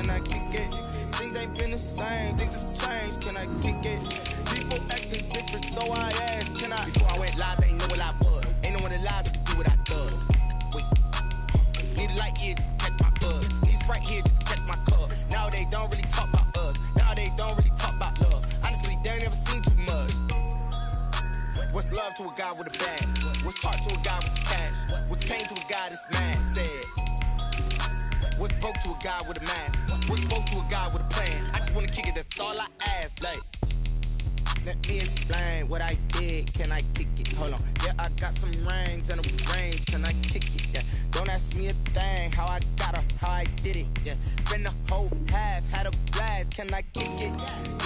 can I kick it? Things ain't been the same, things have changed, can I kick it? People acting different, so I asked, can I? Before I went live, they ain't know what I was. Ain't no one alive to do what I does. Wait, need a light here just to catch my buzz. Need Sprite here just to catch my cup. Now they don't really talk about us. Now they don't really talk about love. Honestly, they ain't never seen too much. What's love to a guy with a bag? What's heart to a guy with cash? What's pain to a guy that's mad? Said. What's broke to a guy with a mask? What's broke to a guy with a plan? I just wanna kick it, that's all I ask. Like, let me explain what I did. Can I kick it? Hold on. Yeah, I got some rings and a range. Can I kick it? Yeah. Don't ask me a thing. How I got her, how I did it. Yeah. Spend the whole half, had a blast. Can I kick it?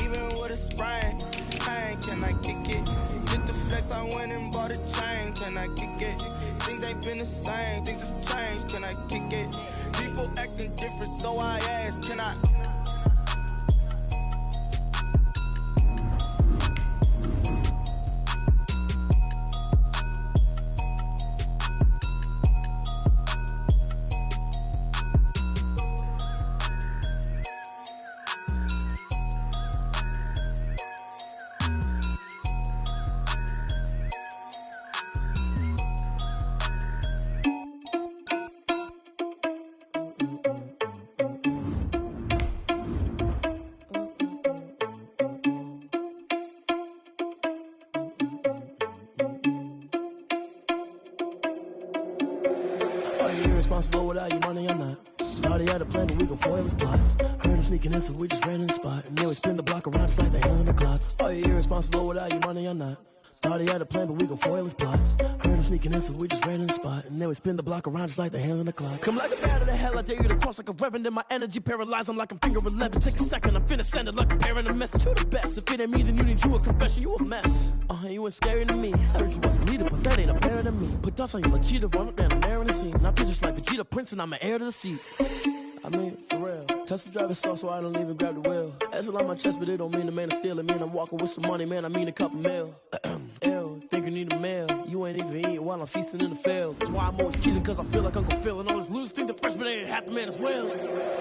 Even with a sprain, pain. Can I kick it? Just the flex, I went and bought a chain. Can I kick it? Things ain't been the same. Things have changed. Can I kick it? People acting different, so I ask, can I? Responsible without your money or not. Already had a plan, but we gon' foil his plot. Heard him sneaking in, so we just ran in the spot. And then we spin the block around just like the hands on the clock. Are you irresponsible without your money or not? Thought he had a plan, but we gon' foil his plot. Heard him sneaking in, so we just ran in the spot. And then we spin the block around just like the hands on the clock. Come like a bat of the hell, I dare you to cross like a reverend. In my energy paralyzed, I'm like I'm finger 11. Take a second, I'm finna send it like a parent a message. You the best, if it ain't me, then you need you a confession. You a mess, you ain't scary to me. Heard you was the leader, but that ain't apparent to me. Put dust on you like cheetah, run up down the air in the scene. I feel just like Vegeta Prince and I'm an heir to the seat. I mean, for real. Touch the driver's soft so I don't even grab the wheel. That's on my chest, but it don't mean the man is stealing. Mean I'm walking with some money, man, I mean a couple mil. Ew, think you need a meal. You ain't even eating while I'm feasting in the field. That's why I'm always cheesing, cause I feel like Uncle Phil. And all this loose think the freshman ain't half the man as well.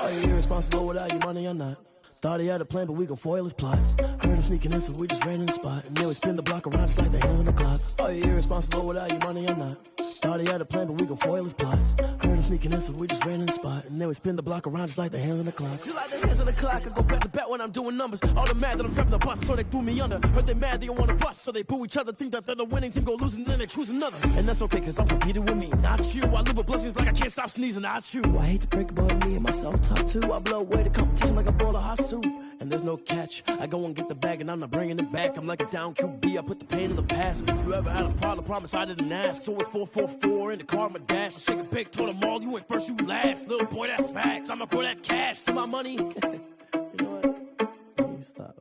Are you irresponsible without your money or not? Thought he had a plan, but we gon' foil his plot. Heard him sneaking in, so we just ran in the spot. And then we spin the block around just like the hands on the clock. Are you irresponsible without your money or not? Thought he had a plan, but we gon' foil his plot. Heard him sneaking in, so we just ran in the spot. And then we spin the block around just like the hands on the clock. Just like the hands on the clock, I go back to back when I'm doing numbers. All the mad that I'm driving the bus, so they threw me under. Heard they mad, they don't wanna bust, so they boo each other. Think that they're the winning team, go losing, then they choose another. And that's okay, cause I'm competing with me, not you. I live with blessings like I can't stop sneezing, not you. I hate to break about me and myself top two. I blow away the competition like a bowl of hot soup. And there's no catch. I go and get the bag and I'm not bringing it back. I'm like a down QB, I put the pain in the past. And if you ever had a problem, promise I didn't ask. So it's 444 in the car, my dash. I shake a big, told them all, you went first, you last. Little boy, that's facts. I'ma throw that cash to my money. You know what? Let me stop.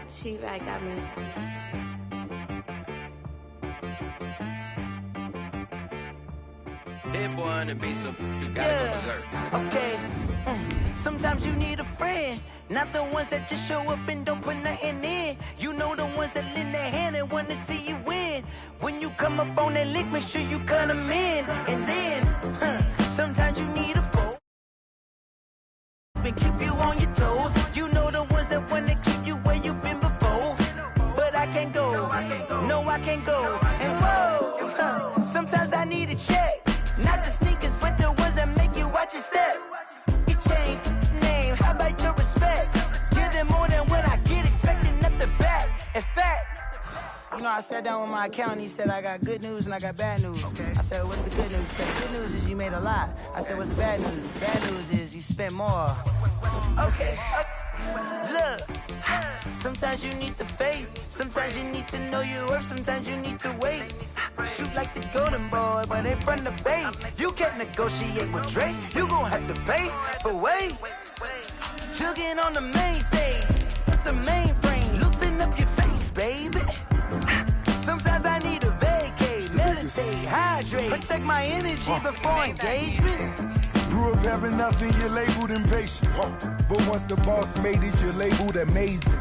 She right, got me. Hit boy on the beat, so you gotta go berserk. Okay. Sometimes you need a friend, not the ones that just show up and don't put nothing in. You know the ones that lend their hand and wanna see you win. When you come up on that lick, make sure you cut them in. And then, sometimes you need a foe and keep you on your toes. You know the ones that wanna keep you where you've been before. But I can't go, no I can't go. And whoa, sometimes I need a check. Not the sneakers, but the ones that make you watch your step. You change name, how about your respect? Give them more than what I get, expecting nothing back. In fact, you know, I sat down with my accountant, he said I got good news and I got bad news. I said, what's the good news? He said, good news is you made a lot. I said, what's the bad news? The bad news is you spent more. Okay, look, sometimes you need the faith, sometimes you need to know your worth, sometimes you need to wait. Shoot like the golden boy, but in front of bait. You can't negotiate with Drake, you gon' have to pay for wait. Jugging on the main stage, the mainframe, loosen up your face, baby. Sometimes I need a vacate, meditate, hydrate, protect my energy before engagement. Grew up having nothing, you're labeled impatient. But once the boss made it, you're labeled amazing.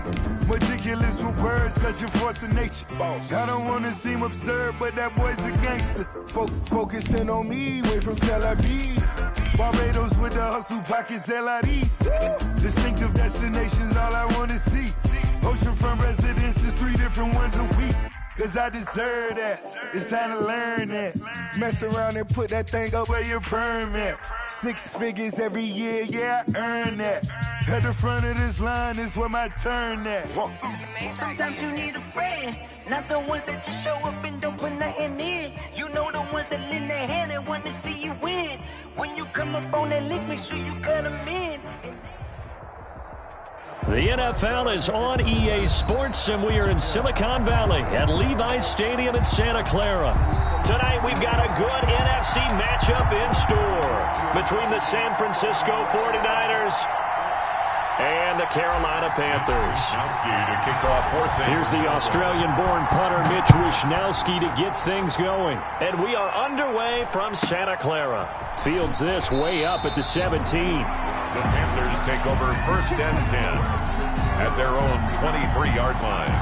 Meticulous with words, such a force of nature. I don't wanna seem absurd, but that boy's a gangster. Focusing on me, way from Tel Aviv. Barbados with the hustle pockets, LIDs. Distinctive destinations, all I wanna see. Oceanfront residences, 3 different ones a week. Cause I deserve that, it's time to learn that. Mess around and put that thing up where your permit. 6 figures every year, yeah, I earn that. At the front of this line is where my turn at. Sometimes you need a friend, not the ones that just show up and don't put nothing in. You know the ones that lend their hand and want to see you win. When you come up on that lick, make sure you cut them in. The NFL is on EA Sports, and we are in Silicon Valley at Levi's Stadium in Santa Clara. Tonight, we've got a good NFC matchup in store between the San Francisco 49ers and the Carolina Panthers. Here's the Australian-born punter Mitch Wishnowsky to get things going. And we are underway from Santa Clara. Fields this way up at the 17. The Panthers take over 1st and 10 at their own 23-yard line.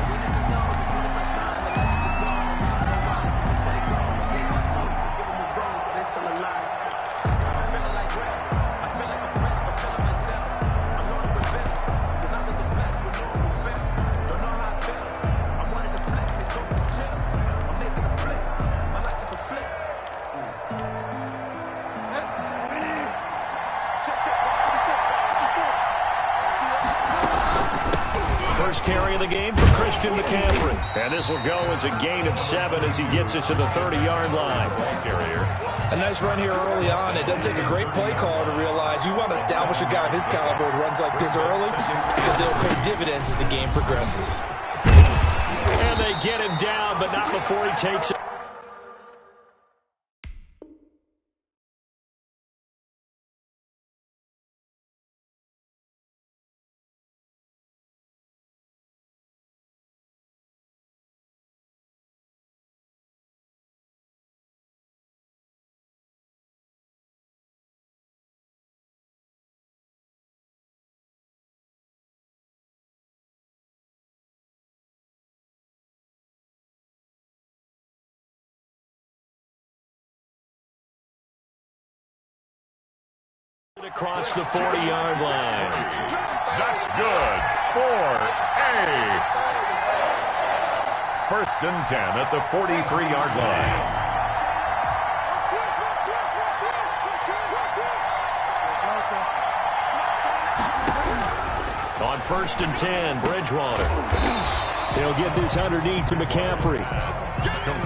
Carry of the game for Christian McCaffrey. And this will go as a gain of 7 as he gets it to the 30-yard line. A nice run here early on. It doesn't take a great play caller to realize you want to establish a guy of his caliber with runs like this early because they'll pay dividends as the game progresses. And they get him down, but not before he takes it. Across the 40-yard line. That's good for a 1st and 10 at the 43-yard line. On 1st and 10, Bridgewater. He'll get this underneath to McCaffrey.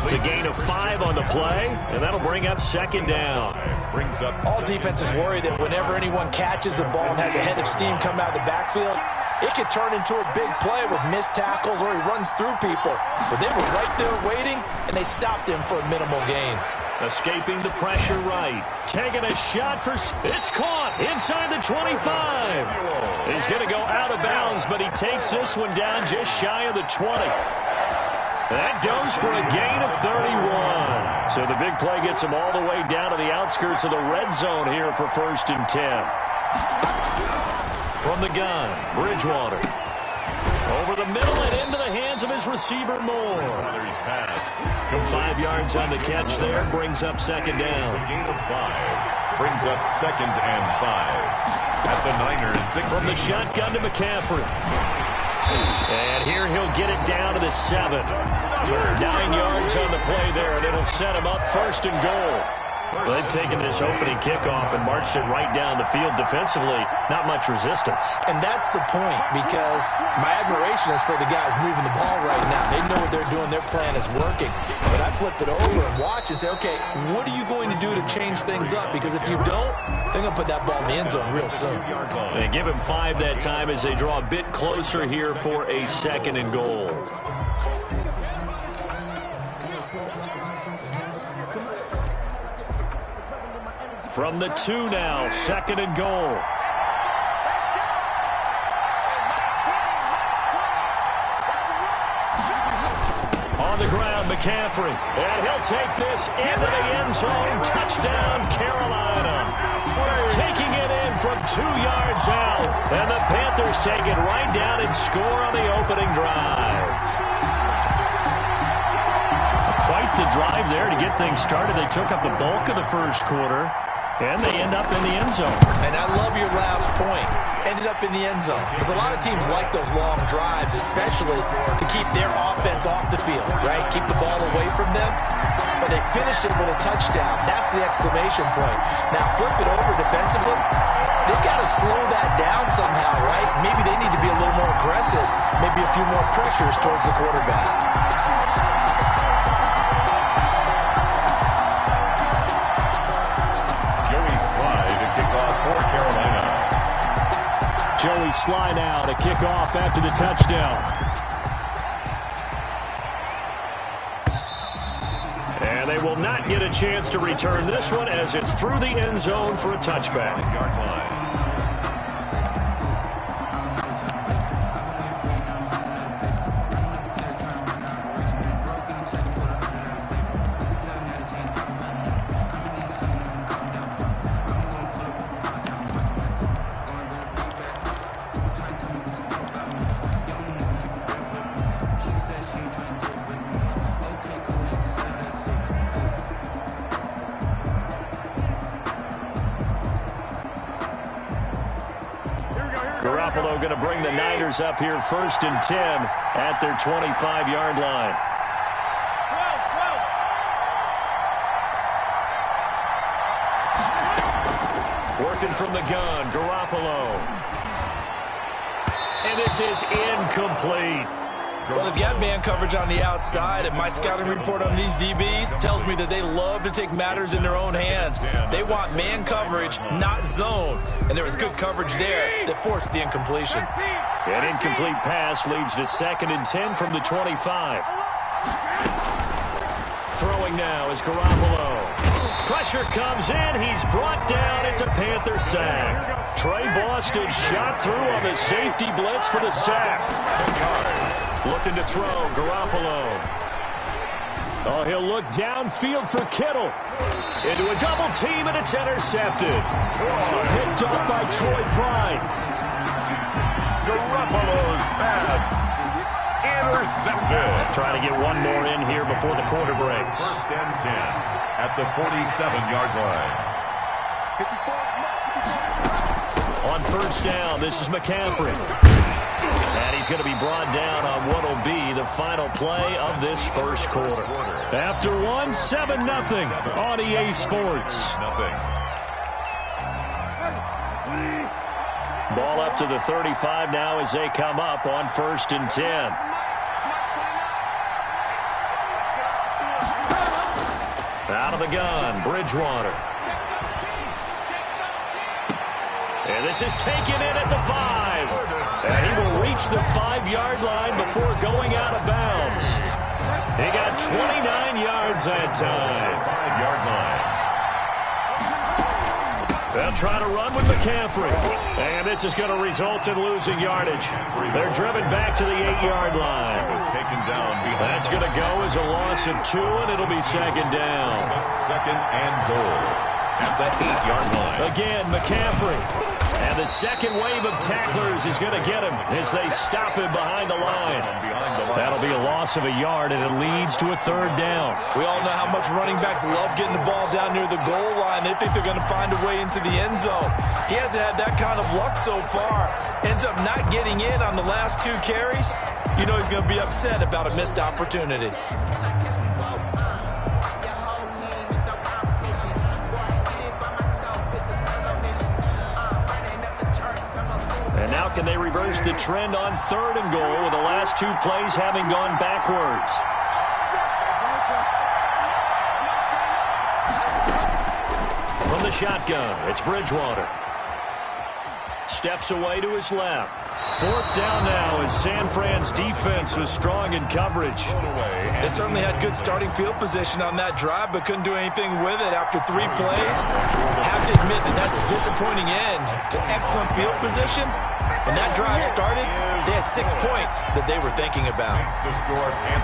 It's a gain of 5 on the play, and that'll bring up 2nd down. All defenses worry that whenever anyone catches the ball and has a head of steam come out of the backfield, it could turn into a big play with missed tackles or he runs through people. But they were right there waiting, and they stopped him for a minimal gain. Escaping the pressure right. Taking a shot for... It's caught inside the 25. He's going to go out of bounds, but he takes this one down just shy of the 20. That goes for a gain of 31. So the big play gets him all the way down to the outskirts of the red zone here for 1st and 10. From the gun, Bridgewater. Over the middle and into the hands of his receiver, Moore. 5 yards on the catch there, brings up 2nd down. A gain of 5 brings up 2nd and 5 at the Niners 16. From the shotgun to McCaffrey. And here he'll get it down to the 7. 9 yards on the play there, and it'll set him up 1st and goal. Well, they've taken this opening kickoff and marched it right down the field defensively. Not much resistance. And that's the point, because my admiration is for the guys moving the ball right now. They know what they're doing. Their plan is working. But I flip it over and watch and say, okay, what are you going to do to change things up? Because if you don't, they're going to put that ball in the end zone real soon. They give him 5 that time as they draw a bit closer here for a 2nd and goal. From the 2 now, 2nd and goal. On the ground, McCaffrey. And he'll take this into the end zone. Touchdown, Carolina. Taking it in from 2 yards out. And the Panthers take it right down and score on the opening drive. Quite the drive there to get things started. They took up the bulk of the first quarter, and they end up in the end zone. And I love your last point. Ended up in the end zone. Because a lot of teams like those long drives, especially to keep their offense off the field, right? Keep the ball away from them. But they finished it with a touchdown. That's the exclamation point. Now, flip it over defensively. They've got to slow that down somehow, right? Maybe they need to be a little more aggressive. Maybe a few more pressures towards the quarterback. Joey Sly now to kick off after the touchdown. And they will not get a chance to return this one as it's through the end zone for a touchback. Yard line. Garoppolo going to bring the Niners up here 1st and 10 at their 25-yard line. Working from the gun, Garoppolo. And this is incomplete. Well, they've got man coverage on the outside, and my scouting report on these DBs tells me that they love to take matters in their own hands. They want man coverage, not zone. And there was good coverage there that forced the incompletion. An incomplete pass leads to 2nd and 10 from the 25. Throwing now is Garoppolo. Pressure comes in. He's brought down. It's a Panther sack. Trey Boston shot through on the safety blitz for the sack. Looking to throw, Garoppolo. Oh, he'll look downfield for Kittle. Into a double team, and it's intercepted. Picked up by Troy Pride. Garoppolo's pass intercepted. Trying to get one more in here before the quarter breaks. 1st and 10 at the 47-yard line. On 1st down, this is McCaffrey. And he's going to be brought down on what will be the final play of this first quarter. After one, 7-0 on EA Sports. Ball up to the 35 now as they come up on 1st and 10. Out of the gun, Bridgewater. And this is taken in at the 5. And he will reach the 5-yard line before going out of bounds. He got 29 yards that time. 5-yard line. They'll try to run with McCaffrey. And this is going to result in losing yardage. They're driven back to the 8-yard line. Taken down. That's going to go as a loss of 2, and it'll be 2nd down. 2nd and goal at the 8-yard line. Again, McCaffrey. And the second wave of tacklers is going to get him as they stop him behind the line. That'll be a loss of a yard, and it leads to a 3rd down. We all know how much running backs love getting the ball down near the goal line. They think they're going to find a way into the end zone. He hasn't had that kind of luck so far. Ends up not getting in on the last 2 carries. You know he's going to be upset about a missed opportunity. And now can they reverse the trend on 3rd and goal with the last 2 plays having gone backwards? From the shotgun, it's Bridgewater. Steps away to his left. 4th down now as San Fran's defense was strong in coverage. They certainly had good starting field position on that drive, but couldn't do anything with it after 3 plays. Have to admit that that's a disappointing end to excellent field position, When that drive started, they had 6 points that they were thinking about.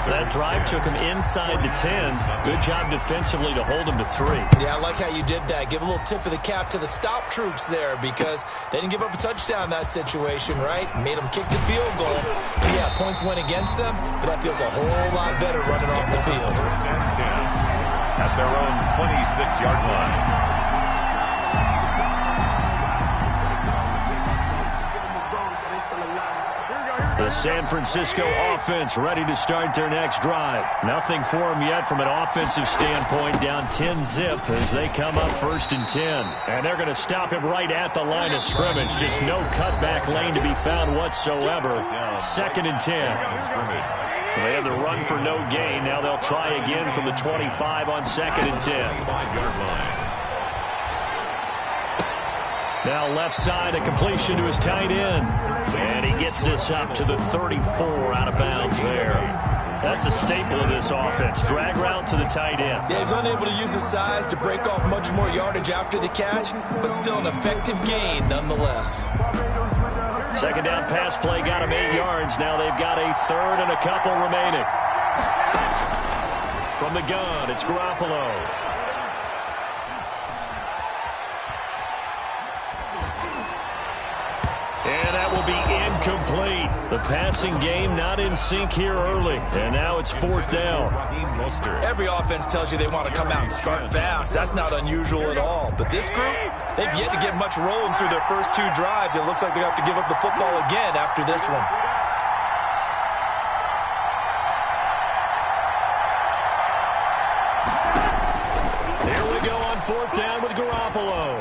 That drive took them inside the 10. Good job defensively to hold them to 3. Yeah, I like how you did that. Give a little tip of the cap to the stop troops there because they didn't give up a touchdown in that situation, right? Made them kick the field goal. And yeah, points went against them, but that feels a whole lot better running off the field. First and 10 at their own 26-yard line. The San Francisco offense ready to start their next drive. Nothing for them yet from an offensive standpoint, down 10-zip as they come up 1st and 10. And they're going to stop him right at the line of scrimmage. Just no cutback lane to be found whatsoever. 2nd and 10. They had the run for no gain. Now they'll try again from the 25 on 2nd and 10. Now left side, a completion to his tight end. And he gets this up to the 34 out of bounds there. That's a staple of this offense. Drag route to the tight end. Yeah, he was unable to use his size to break off much more yardage after the catch, but still an effective gain nonetheless. 2nd down pass play got him 8 yards. Now they've got a 3rd and a couple remaining. From the gun, it's Garoppolo. And that will be incomplete. The passing game not in sync here early. And now it's 4th down. Every offense tells you they want to come out and start fast. That's not unusual at all. But this group, they've yet to get much rolling through their first 2 drives. It looks like they're going to have to give up the football again after this one. Here we go on 4th down with Garoppolo.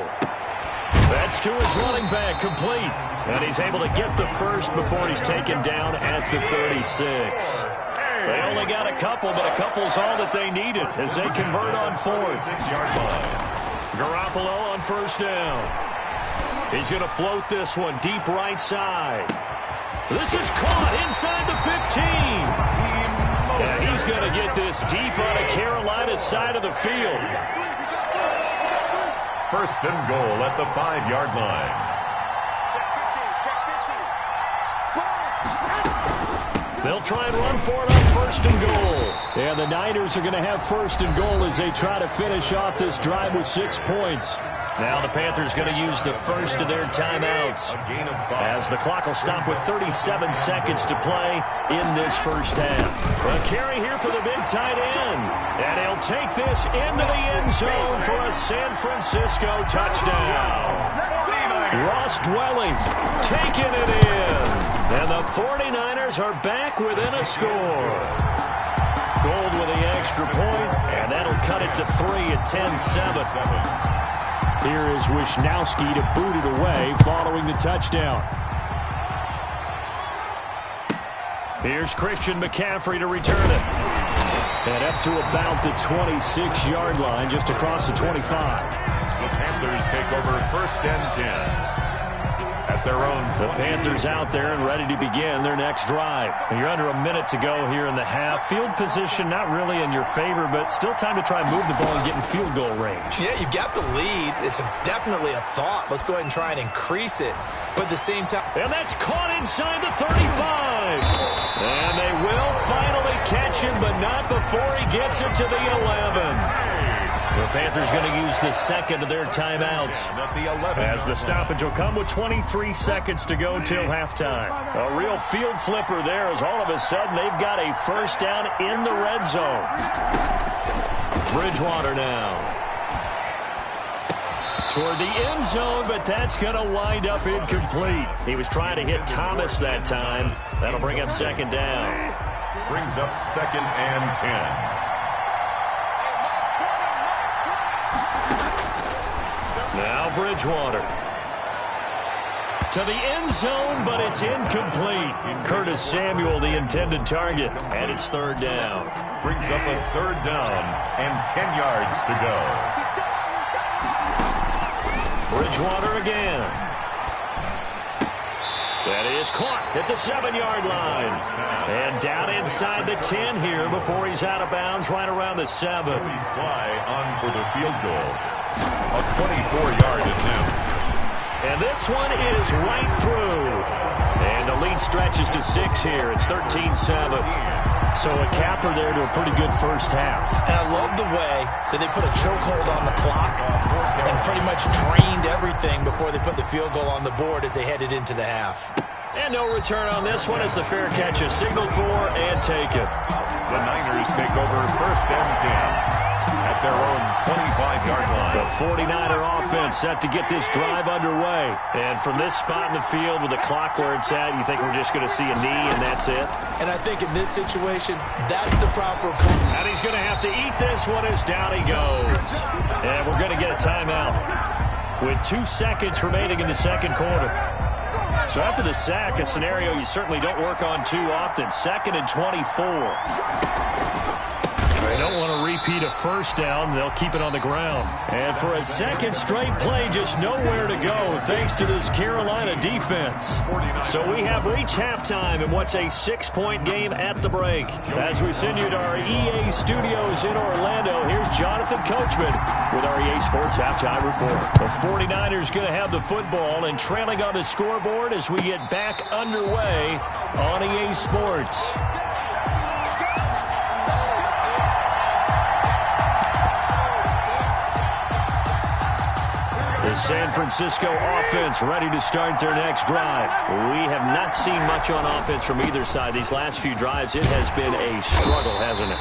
That's to his running back, complete. And he's able to get the first before he's taken down at the 36. They only got a couple, but a couple's all that they needed as they convert on 4th. Garoppolo on 1st down. He's going to float this one deep right side. This is caught inside the 15. And he's going to get this deep on a Carolina side of the field. 1st and goal at the 5-yard line. They'll try and run for it on 1st and goal. And the Niners are going to have 1st and goal as they try to finish off this drive with 6 points. Now the Panthers going to use the first of their timeouts as the clock will stop with 37 seconds to play in this first half. A carry here for the big tight end. And he'll take this into the end zone for a San Francisco touchdown. Ross Dwelling taking it in. And the 49ers are back within a score. Gold with the extra point, and that'll cut it to 3 at 10-7. Here is Wisnowski to boot it away following the touchdown. Here's Christian McCaffrey to return it. And up to about the 26-yard line, just across the 25. The Panthers take over 1st and 10. At their own. The Panthers out there and ready to begin their next drive. And you're under a minute to go here in the half. Field position not really in your favor, but still time to try and move the ball and get in field goal range. Yeah, you've got the lead. It's definitely a thought. Let's go ahead and try and increase it. But at the same time. And that's caught inside the 35. And they will finally catch him, but not before he gets it to the 11. The Panthers going to use the second of their timeouts as the stoppage will come with 23 seconds to go till halftime. A real field flipper there as all of a sudden they've got a 1st down in the red zone. Bridgewater now. Toward the end zone, but that's going to wind up incomplete. He was trying to hit Thomas that time. That'll bring up 2nd down. Brings up 2nd and 10. Now Bridgewater. To the end zone, but it's incomplete. Curtis Samuel, the intended target, and it's 3rd down. Brings up a 3rd down and 10 yards to go. Bridgewater again. That is caught at the 7-yard line. And down inside the 10 here before he's out of bounds right around the 7. Sly on for the field goal. A 24-yard attempt. And this one is right through. And the lead stretches to 6 here. It's 13-7. So a capper there to a pretty good first half. And I love the way that they put a chokehold on the clock and pretty much drained everything before they put the field goal on the board as they headed into the half. And no return on this one as the fair catch is signaled for and taken. The Niners take over first and 10 at their own 25-yard line. The 49er offense set to get this drive underway. And from this spot in the field with the clock where it's at, you think we're just going to see a knee and that's it? And I think in this situation, that's the proper play. And he's going to have to eat this one as down he goes. And we're going to get a timeout with 2 seconds remaining in the second quarter. So after the sack, a scenario you certainly don't work on too often. 2nd and 24. They don't want to repeat a first down. They'll keep it on the ground. And for a second straight play, just nowhere to go thanks to this Carolina defense. So we have reached halftime in what's a 6-point game at the break. As we send you to our EA studios in Orlando, here's Jonathan Coachman with our EA Sports Halftime Report. The 49ers going to have the football and trailing on the scoreboard as we get back underway on EA Sports. The San Francisco offense ready to start their next drive. We have not seen much on offense from either side. These last few drives, it has been a struggle, hasn't it?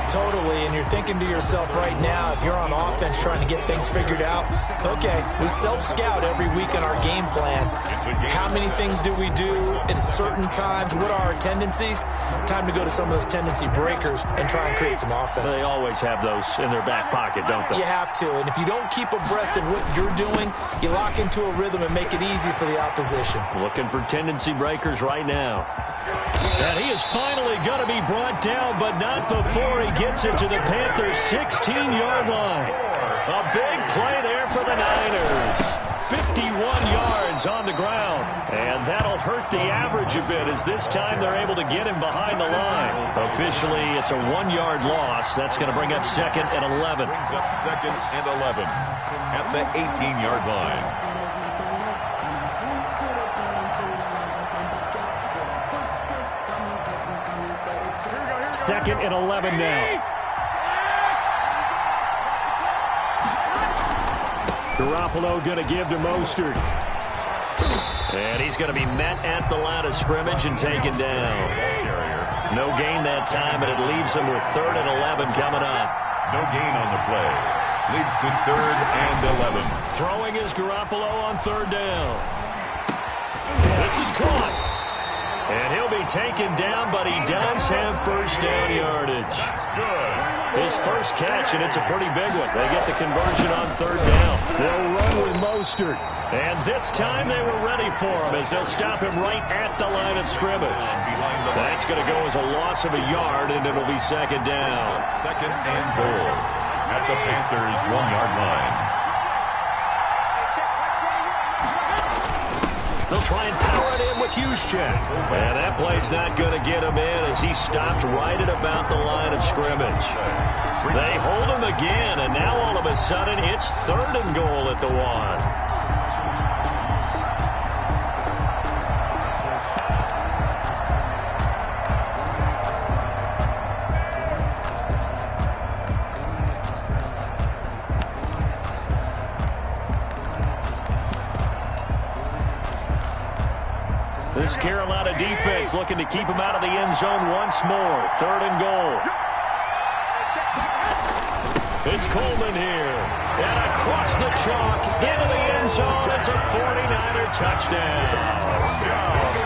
Totally, and you're thinking to yourself right now, if you're on offense trying to get things figured out, okay, we self-scout every week in our game plan. How many things do we do at certain times? What are our tendencies? Time to go to some of those tendency breakers and try and create some offense. They always have those in their back pocket, don't they? You have to, and if you don't keep abreast of what you're doing, you lock into a rhythm and make it easy for the opposition. Looking for tendency breakers right now. And he is finally going to be brought down, but not before he gets it to the Panthers' 16-yard line. A big play there for the Niners. 51 yards on the ground. And that'll hurt the average a bit as this time they're able to get him behind the line. Officially, it's a 1-yard loss. That's going to bring up 2nd and 11. Brings up 2nd and 11 at the 18-yard line. 2nd and 11 now. Garoppolo going to give to Mostert. And he's going to be met at the line of scrimmage and taken down. No gain that time, and it leaves him with 3rd and 11 coming up. No gain on the play. Leads to 3rd and 11. Throwing is Garoppolo on 3rd down. This is caught. And he'll be taken down, but he does have first down yardage. His first catch, and it's a pretty big one. They get the conversion on 3rd down. They'll run with Mostert. And this time they were ready for him as they'll stop him right at the line of scrimmage. That's going to go as a loss of a yard, and it'll be 2nd down. 2nd and goal at the Panthers' 1-yard line. They'll try and power it in with Juszczyk. And that play's not going to get him in as he stopped right at about the line of scrimmage. They hold him again, and now all of a sudden it's 3rd and goal at the 1. This Carolina defense looking to keep him out of the end zone once more. 3rd and goal. It's Coleman here. And across the chalk into the end zone. It's a 49er touchdown.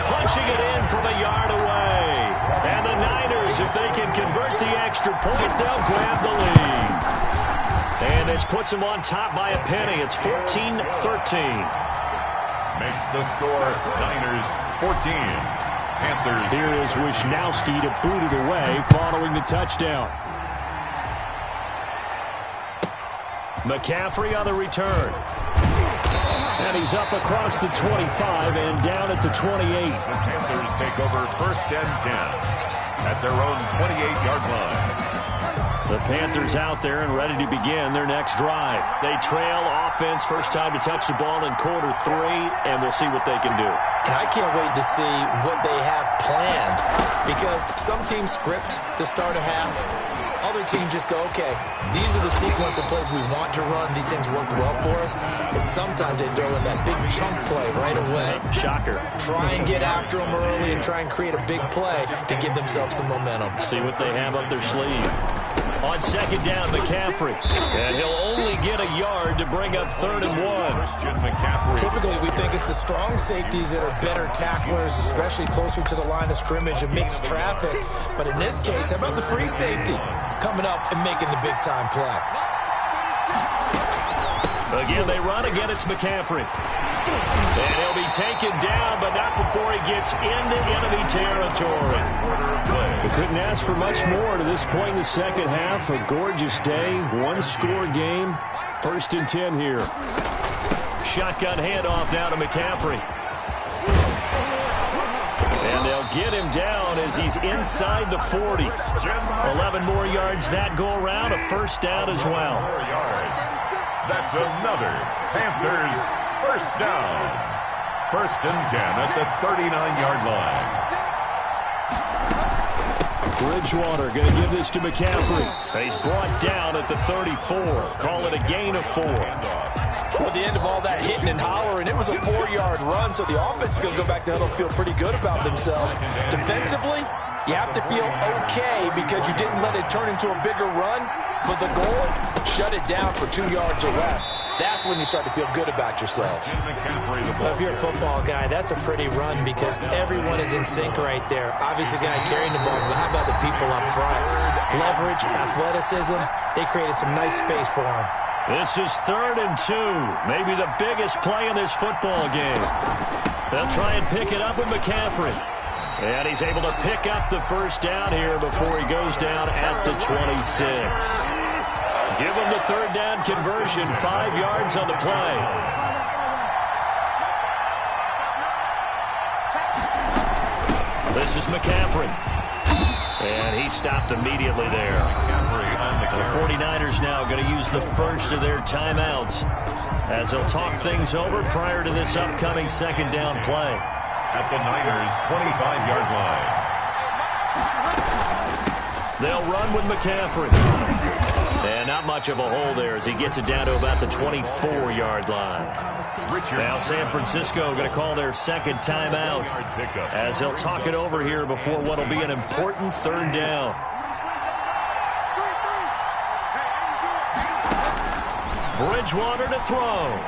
Punching it in from a yard away. And the Niners, if they can convert the extra point, they'll grab the lead. And this puts them on top by a penny. It's 14-13. Makes the score Niners 14. Panthers. Here is Wisnowski to boot it away following the touchdown. McCaffrey on the return. And he's up across the 25 and down at the 28. The Panthers take over first and 10 at their own 28-yard line. The Panthers out there and ready to begin their next drive. They trail offense, first time to touch the ball in quarter 3, and we'll see what they can do. And I can't wait to see what they have planned, because some teams script to start a half. Other teams just go, okay, these are the sequence of plays we want to run. These things worked well for us. And sometimes they throw in that big chunk play right away. Shocker. Try and get after them early and try and create a big play to give themselves some momentum. See what they have up their sleeve. On second down, McCaffrey. And he'll only get a yard to bring up 3rd and 1. Typically, we think it's the strong safeties that are better tacklers, especially closer to the line of scrimmage amidst traffic. But in this case, how about the free safety coming up and making the big-time play? Again, they run. Again, it's McCaffrey. And he'll be taken down, but not before he gets into enemy territory. We couldn't ask for much more to this point in the second half. A gorgeous day, one-score game. 1st and 10 here. Shotgun handoff now to McCaffrey. And they'll get him down as he's inside the 40. 11 more yards that go around, a first down as well. That's another Panthers first down. 1st and 10 at the 39-yard line. Bridgewater going to give this to McCaffrey. He's brought down at the 34. Call it a gain of 4. Well, at the end of all that hitting and hollering, it was a 4-yard run, so the offense is going to go back to huddle and feel pretty good about themselves. Defensively, you have to feel okay because you didn't let it turn into a bigger run. But the goal, shut it down for 2 yards or less. That's when you start to feel good about yourselves. Well, if you're a football guy, that's a pretty run because everyone is in sync right there. Obviously, the guy carrying the ball, but how about the people up front? Leverage, athleticism, they created some nice space for him. This is 3rd and 2. Maybe the biggest play in this football game. They'll try and pick it up with McCaffrey. And he's able to pick up the first down here before he goes down at the 26. Give him the 3rd down conversion, 5 yards on the play. This is McCaffrey. And he stopped immediately there. The 49ers now going to use the first of their timeouts as they'll talk things over prior to this upcoming 2nd down play. At the Niners' 25-yard line. They'll run with McCaffrey. And not much of a hole there as he gets it down to about the 24-yard line. Now San Francisco going to call their 2nd timeout as they'll talk it over here before what will be an important 3rd down. Bridgewater to throw.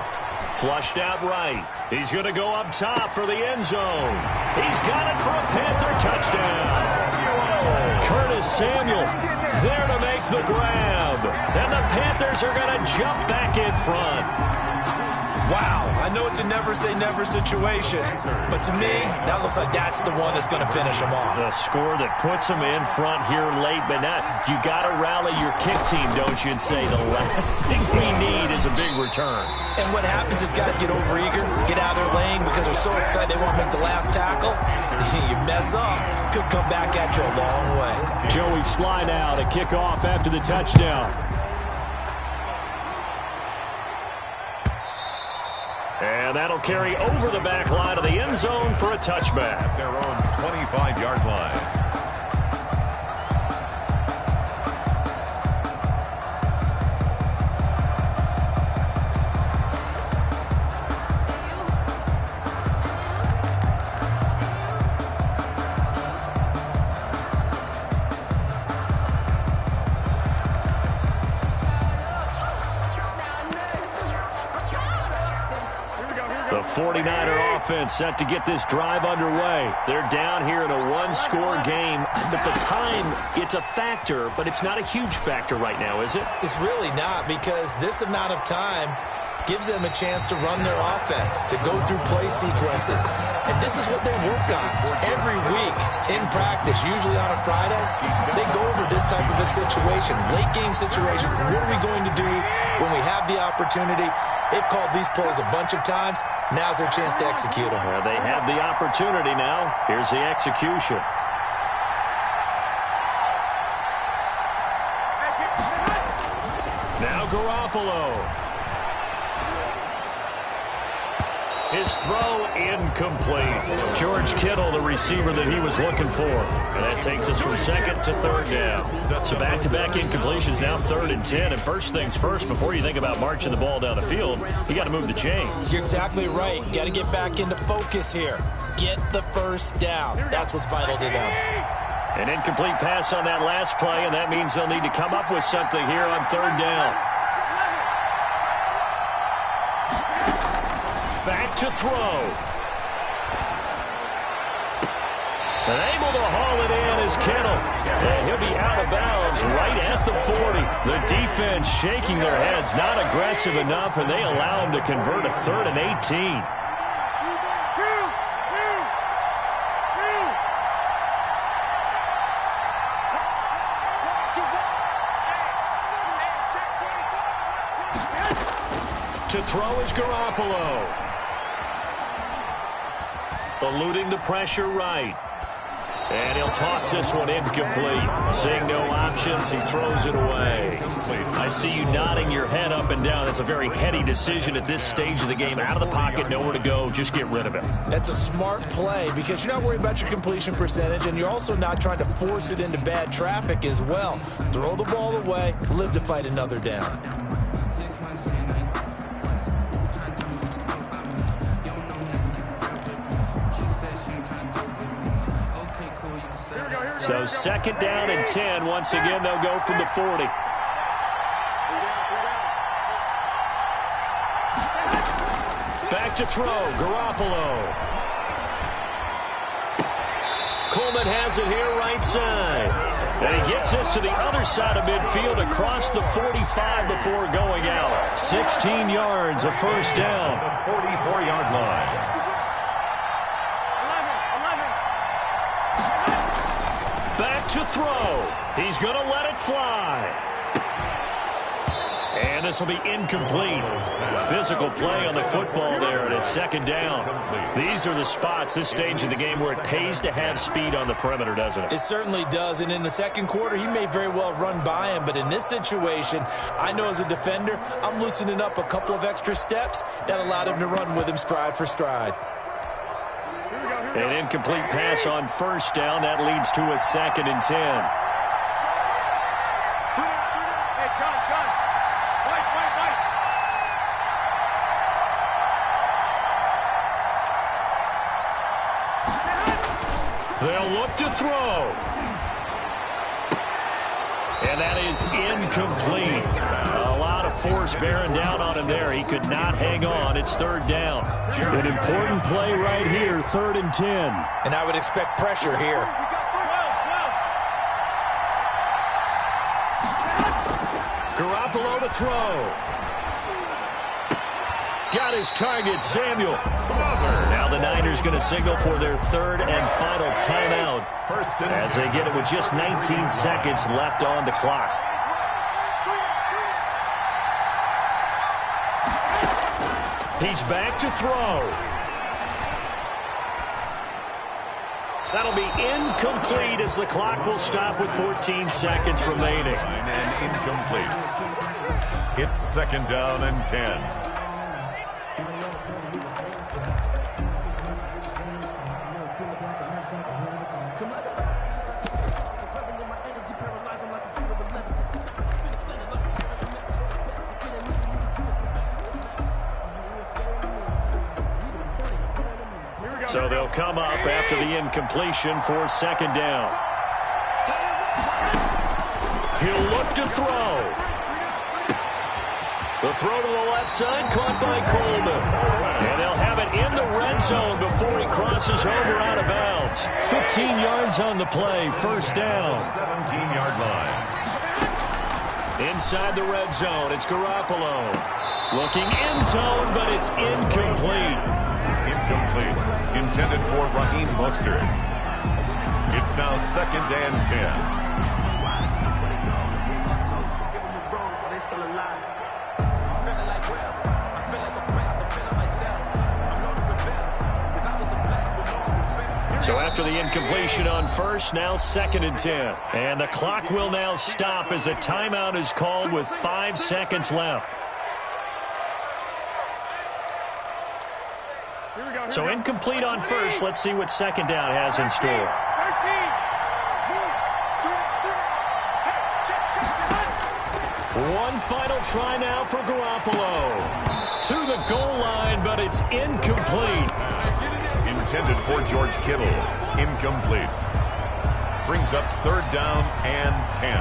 Flushed out right. He's going to go up top for the end zone. He's got it for a Panther touchdown. Curtis Samuel there to make the grab. And the Panthers are going to jump back in front. Wow, I know it's a never-say-never situation, but to me, that looks like that's the one that's going to finish them off. The score that puts them in front here late, but now you got to rally your kick team, don't you, and say the last thing we need is a big return. And what happens is guys get overeager, get out of their lane because they're so excited they want to make the last tackle. You mess up, could come back at you a long way. Joey slide out to kick off after the touchdown. And that'll carry over the back line of the end zone for a touchback. At their own 25-yard line. The 49er offense set to get this drive underway. They're down here in a one-score game. But the time, it's a factor, but it's not a huge factor right now, is it? It's really not, because this amount of time gives them a chance to run their offense, to go through play sequences. And this is what they work on every week in practice, usually on a Friday. They go over this type of a situation, late-game situation. What are we going to do when we have the opportunity? They've called these plays a bunch of times. Now's their chance to execute them. Well, they have the opportunity now. Here's the execution. Now Garoppolo. His throw incomplete. George Kittle, the receiver that he was looking for. And that takes us from second to third down. So back-to-back incompletions, now 3rd and 10. And first things first, before you think about marching the ball down the field, you got to move the chains. You're exactly right. Got to get back into focus here. Get the first down. That's what's vital to them. An incomplete pass on that last play, and that means they'll need to come up with something here on 3rd down. Back to throw. And able to haul it in is Kittle. And he'll be out of bounds right at the 40. The defense shaking their heads, not aggressive enough, and they allow him to convert a 3rd and 18. To throw is Garoppolo. Eluding the pressure right. And he'll toss this one incomplete. Seeing no options, he throws it away. I see you nodding your head up and down. That's a very heady decision at this stage of the game. Out of the pocket, nowhere to go. Just get rid of it. That's a smart play because you're not worried about your completion percentage, and you're also not trying to force it into bad traffic as well. Throw the ball away, live to fight another down. So 2nd down and 10. Once again, they'll go from the 40. Back to throw, Garoppolo. Coleman has it here right side. And he gets this to the other side of midfield across the 45 before going out. 16 yards, a first down. The 44-yard line. To throw. He's going to let it fly. And this will be incomplete. Physical play on the football there, and it's 2nd down. These are the spots, this stage of the game, where it pays to have speed on the perimeter, doesn't it? It certainly does, and in the 2nd quarter, he may very well run by him, but in this situation, I know as a defender, I'm loosening up a couple of extra steps that allowed him to run with him stride for stride. An incomplete pass on 1st down. That leads to a 2nd and 10. They'll look to throw. And that is incomplete. A lot of force bearing down on him there. He could not hang on. It's 3rd down. An important play right here, 3rd and 10. And I would expect pressure here. Garoppolo to throw. Got his target, Samuel. Now the Niners going to signal for their 3rd and final timeout as they get it with just 19 seconds left on the clock. He's back to throw. That'll be incomplete as the clock will stop with 14 seconds remaining. And incomplete. It's 2nd down and 10. So they'll come up after the incompletion for 2nd down. He'll look to throw. The throw to the left side, caught by Coleman. And they'll have it in the red zone before he crosses over out of bounds. 15 yards on the play, 1st down. 17-yard line. Inside the red zone, it's Garoppolo. Looking end zone, but it's incomplete. Incomplete. Intended for Raheem Mostert. It's now 2nd and 10. So after the incompletion on first, now 2nd and 10. And the clock will now stop as a timeout is called with 5 seconds left. So incomplete on first. Let's see what second down has in store. One final try now for Garoppolo. To the goal line, but it's incomplete. Intended for George Kittle. Incomplete. Brings up 3rd down and 10.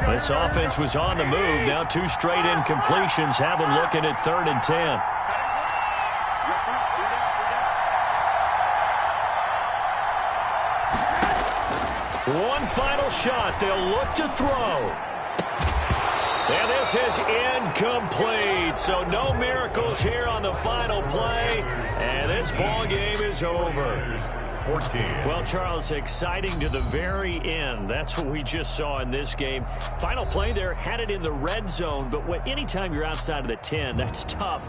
This offense was on the move. Now 2 straight incompletions have them looking at 3rd and 10. One final shot. They'll look to throw. And this is incomplete. So no miracles here on the final play. And this ball game is over. 14. Well, Charles, exciting to the very end. That's what we just saw in this game. Final play there, had it in the red zone. But anytime you're outside of the 10, that's tough.